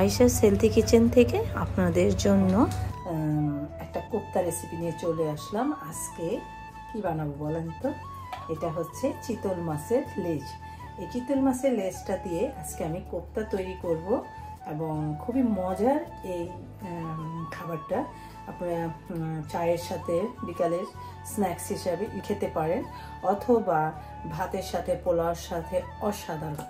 Ayesha's healthy kitchen থেকে আপনাদের জন্য একটা কোপ্তা রেসিপি নিয়ে চলে আসলাম। আজকে কি বানাবো বলেন তো? এটা হচ্ছে চিতল মাছের লেজ। এই চিতল মাছের লেজটা দিয়ে আজকে আমি কোপ্তা তৈরি করব এবং খুবই মজার এই খাবারটা আপনারা চায়ের সাথে বিকালের স্ন্যাক্স হিসাবে খেতে পারেন অথবা ভাতের সাথে পোলাওর সাথে অসাধারণ।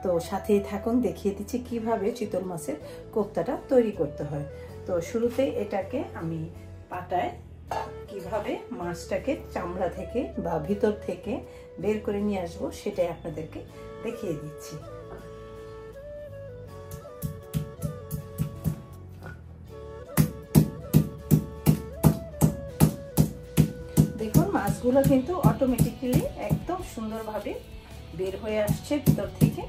তো সাথেই থাকুন, দেখিয়ে দিচ্ছি কিভাবে চিতল মাছের কোপ্তাটা তৈরি করতে হয়। তো শুরুতেই এটাকে আমি পাটায় কিভাবে মাছটাকে চামড়া থেকে বা ভিতর থেকে বের করে নিয়ে আসবো সেটাই আপনাদেরকে দেখিয়ে দিচ্ছি। দেখুন মাছগুলো কিন্তু অটোমেটিক্যালি একদম সুন্দরভাবে বের হয়ে আসছে ভিতর থেকে।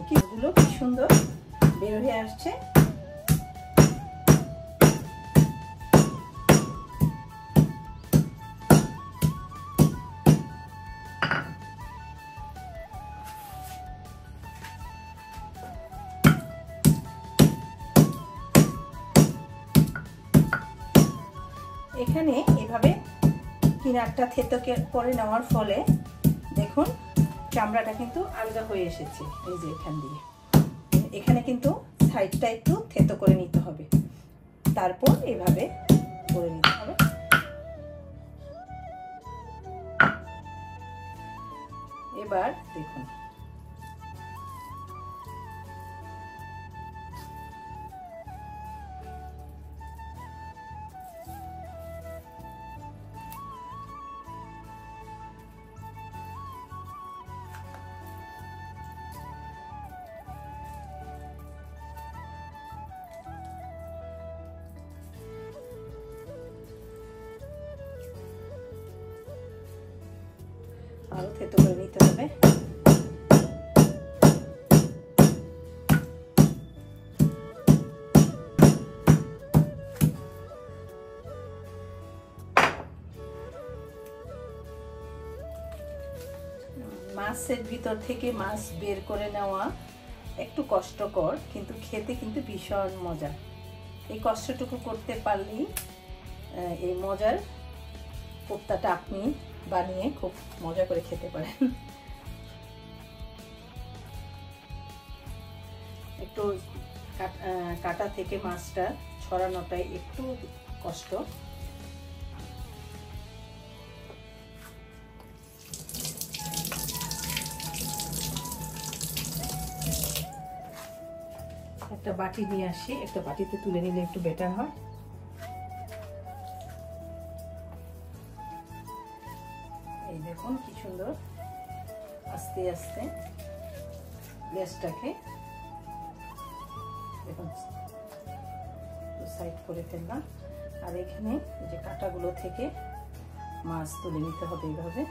কিগুলো কি সুন্দর বের হয়ে আসছে। এখানে এভাবে কিনারটা থেতো করে নেওয়ার ফলে দেখুন চামড়াটা কিন্তু আলাদা হয়ে এসেছে। এই যে এখান দিয়ে এখানে কিন্তু সাইডটা একটু থেতো করে নিতে হবে, তারপর এভাবে করে নিতে হবে। এবার দেখুন আরো থেতো করে নিতে হবে। মাছের ভিতর থেকে মাছ বের করে নেওয়া একটু কষ্টকর, কিন্তু খেতে কিন্তু ভীষণ মজা। এই কষ্টটুকু করতে পারলেই এই মজার কোপ্তাটা আপনি বানিয়ে খুব মজা করে খেতে পারেন। একটু কাটা থেকে মাছটা ছড়ানোটাই একটু কষ্ট। একটা বাটি নিয়ে আসি, একটা বাটিতে তুলে নিলে একটু বেটার হয়। এই দেখুন কি সুন্দর আস্তে আস্তে লেজটাকে দেখুন সাইড করে ফেললাম। আর এখানে যে কাঁটাগুলো থেকে মাছ তুলে নিতে হবে এইভাবে।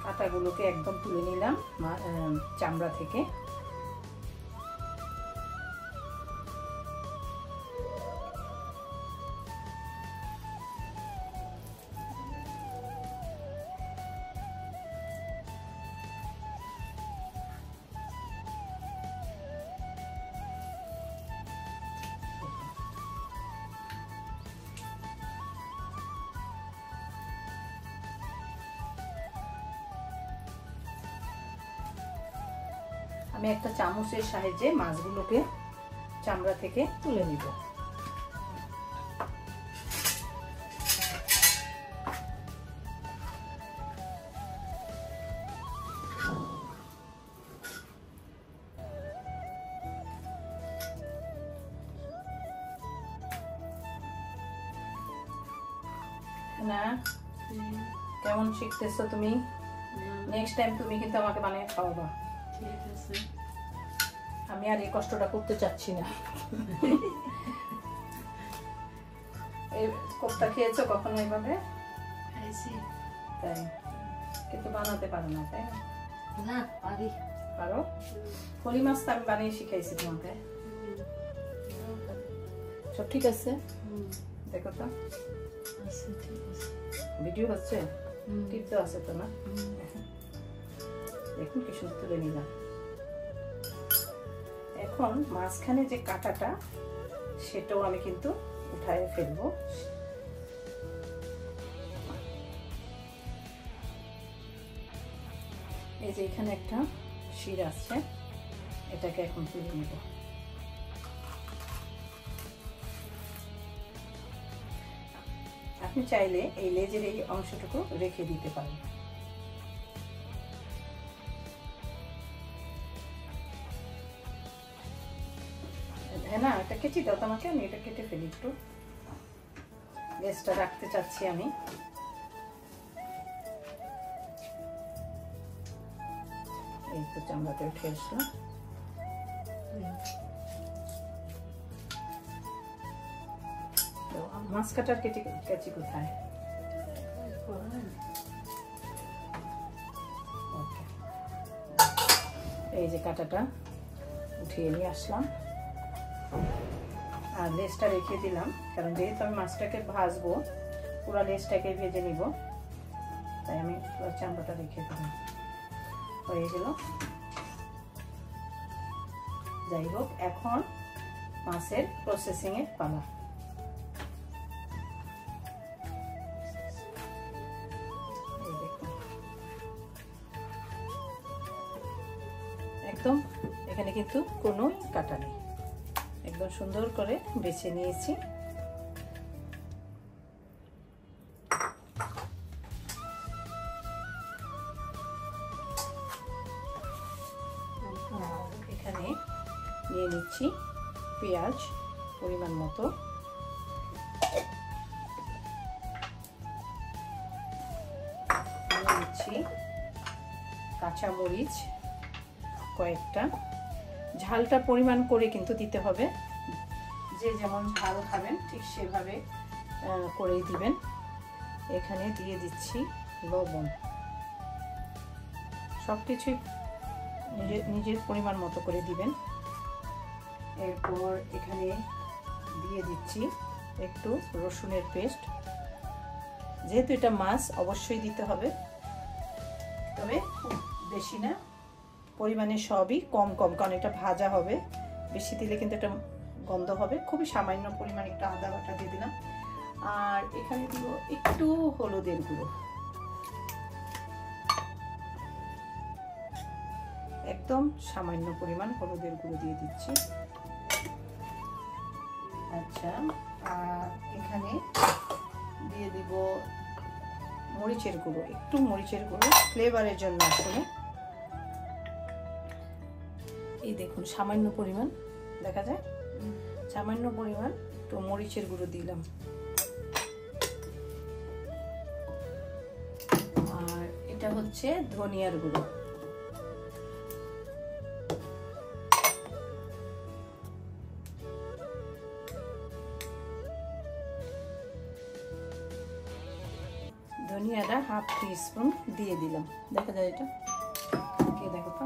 কাঁটাগুলোকে একদম তুলে নিলাম চামড়া থেকে। আমি একটা চামচের সাহায্যে মাছগুলোকে চামড়া থেকে তুলে নিব। না কেমন শিখতেছো তুমি? নেক্সট টাইম তুমি কিন্তু আমাকে বানিয়ে খাওয়াবা। আমি আর এই কষ্টটা করতে চাচ্ছি না। এই কোফতা খেয়েছো কখনো এইভাবে? তাই কিন্তু বানাতে পারো না, তাই না? পারো। ফলি মাছ তো আমি বানিয়ে শিখাইছি তোমাকে। সব ঠিক আছে? দেখো তো ভিডিও হচ্ছে, টিপ তো আছে তো না? দেখুন কি সুন্দর তুলে নিলাম। এখন মাঝখানে যে কাঁটাটা সেটাও আমি কিন্তু উঠায় ফেলবো। এই যে এখানে একটা শির আছে, এটাকে এখন তুলে নেব। আপনি চাইলে এই লেজের এই অংশটুকু রেখে দিতে পারেন। হ্যাঁ না, এটা কেটে দাও তোমাকে, আমি এটা কেটে ফেলি একটু। লেজটা রাখতে চাচ্ছি আমি। এই তো চামড়াটা উঠে আসলো। মাছ কাটার কেচি কোথায়? এই যে কাঁটাটা উঠিয়ে নিয়ে আসলাম আর লেজটা রেখে দিলাম, কারণ যেহেতু আমি মাছটাকে ভাজবো পুরো লেজটাকে ভেজে নিব, তাই আমি চামড়াটা রেখে দিলাম। হয়ে গেল। যাই হোক, এখন মাছের প্রসেসিং এর পালা। একদম এখানে কিন্তু কোনো কাটা নেই, একদম সুন্দর করে বেছে নিয়েছি। এখানে নিয়ে নিচ্ছি পেঁয়াজ পরিমাণ মতো, নিয়ে নিচ্ছি কাঁচামরিচ কয়েকটা। ঝালটা পরিমাণ করে কিন্তু দিতে হবে, যে যেমন ঝাল খাবেন ঠিক সেভাবে করেই দিবেন। এখানে দিয়ে দিচ্ছি লবণ, সব কিছুই নিজের পরিমাণ মতো করে দিবেন। এরপর এখানে দিয়ে দিচ্ছি একটু রসুনের পেস্ট, যেহেতু এটা মাছ অবশ্যই দিতে হবে, তবে খুব বেশি না, পরিমাণে সবই কম কম, কারণ এটা ভাজা হবে, বেশি দিলে কিন্তু এটা গন্ধ হবে। খুবই সামান্য পরিমাণ একটু আদা বাটা দিয়ে দিলাম। আর এখানে দিব একটু হলুদের গুঁড়ো, একদম একদম সামান্য পরিমাণ হলুদের গুঁড়ো দিয়ে দিচ্ছি। আচ্ছা, আর এখানে দিয়ে দিব মরিচের গুঁড়ো, একটু মরিচের গুঁড়ো ফ্লেভারের জন্য আসলে। এই দেখুন সামান্য পরিমাণ, দেখা যায় সামান্য পরিমাণ একটু মরিচের গুঁড়ো দিলাম। আর এটা হচ্ছে ধনিয়ার গুঁড়ো। ধনিয়াটা হাফ টিস্পুন দিয়ে দিলাম। দেখা যায় এটা, কে দেখো তো।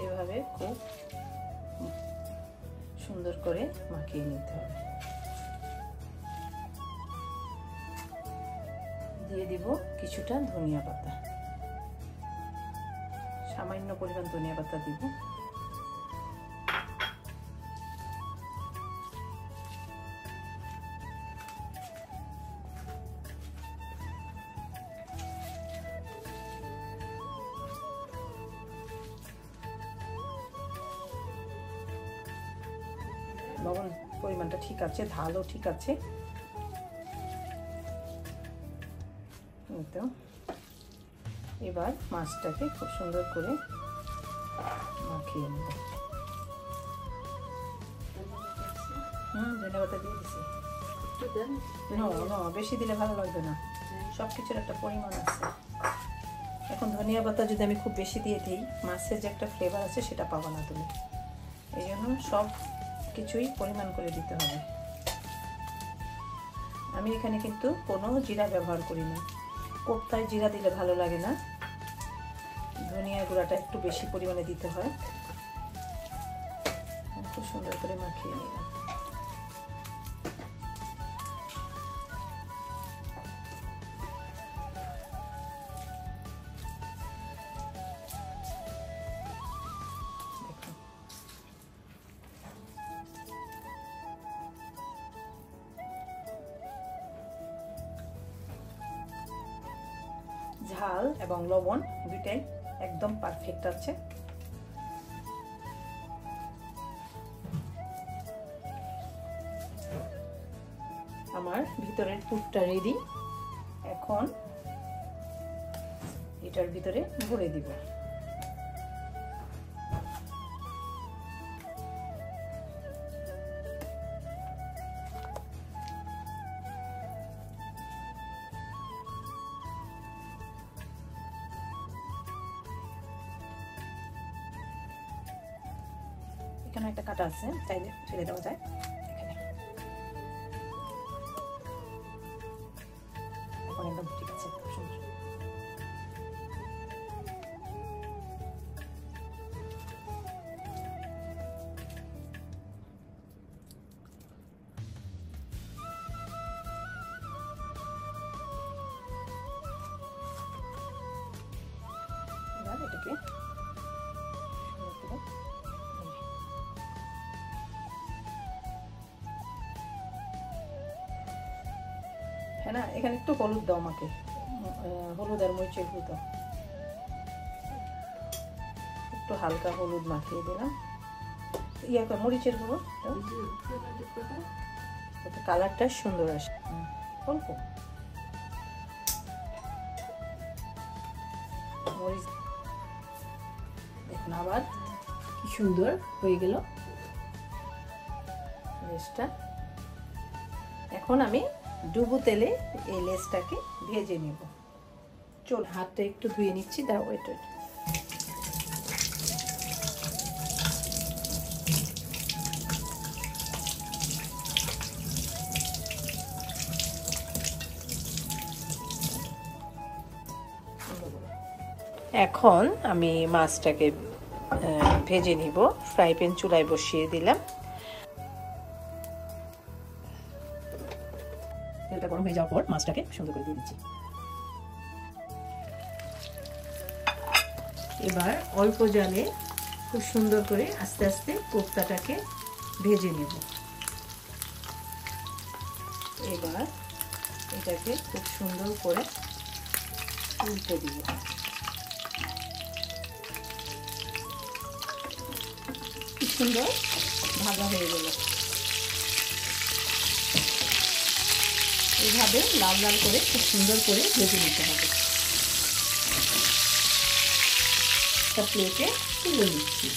এভাবে খুব সুন্দর করে মাখিয়ে নিতে হবে। দিয়ে দিব কিছুটা ধনিয়া পাতা, সামান্য পরিমাণ ধনিয়া পাতা দিব। লবণ পরিমাণটা ঠিক আছে, ঝালও ঠিক আছে। তো এবার মাছটাকে খুব সুন্দর করে মাখিয়ে নেব। ধনিয়া পাতা দিয়ে দিছি। বেশি দিলে ভালো লাগবে না, সবকিছুর একটা পরিমাণ আছে। এখন ধনিয়া পাতা যদি আমি খুব বেশি দিয়ে দিই, মাছের যে একটা ফ্লেভার আছে সেটা পাবো না তুমি। এই জন্য সব কিছুই পরিমাণ করে দিতে হবে। আমি এখানে কিন্তু কোনো জিরা ব্যবহার করি না, কোপ্তায় জিরা দিলে ভালো লাগে না। ধনিয়ার গুঁড়াটা একটু বেশি পরিমাণে দিতে হয়। খুব সুন্দর করে মাখিয়ে নিলাম। ঝাল এবং লবণ দুইটাই একদম পারফেক্ট আছে। আমার ভিতরের পুরটা রেডি। এখন এটার ভিতরে ভরে দিব। এখানে একটা কাটা আছে, চাইলে ফেলে দেওয়া যায়। এখন একদম ঠিক আছে, খুব সুন্দর। এবার এটাকে হ্যাঁ না, এখানে একটু হলুদ দাও আমাকে, হলুদ আর মরিচের গুঁড়ো দাও। একটু হালকা হলুদ মাখিয়ে দিলাম, মরিচের গুঁড়ো, কালারটা সুন্দর আসে। অল্প মরিচ দেখুন, আবার কি সুন্দর হয়ে গেল লেসটা। এখন আমি ডুবো তেলে এই লেসটাকে ভেজে নেব। চল, হাতটা একটু ধুয়ে নিচ্ছি, দাও এটা। এখন আমি মাছটাকে ভেজে নিব। ফ্রাই প্যান চুলায় বসিয়ে দিলাম। তেলটা গরম হয়ে যাওয়ার পর মাছটাকে সুন্দর করে দিয়ে দিচ্ছি। এবার অল্প জালে খুব সুন্দর করে আস্তে আস্তে কোপ্তাটাকে ভেজে নেব। এবার এটাকে খুব সুন্দর করে উল্টে দিব। কি সুন্দর ভাজা হয়ে গেল। এইভাবে লাল লাল করে খুব সুন্দর করে ভেজে নিতে হবে। একটা প্লেটে তুলে নিচ্ছি।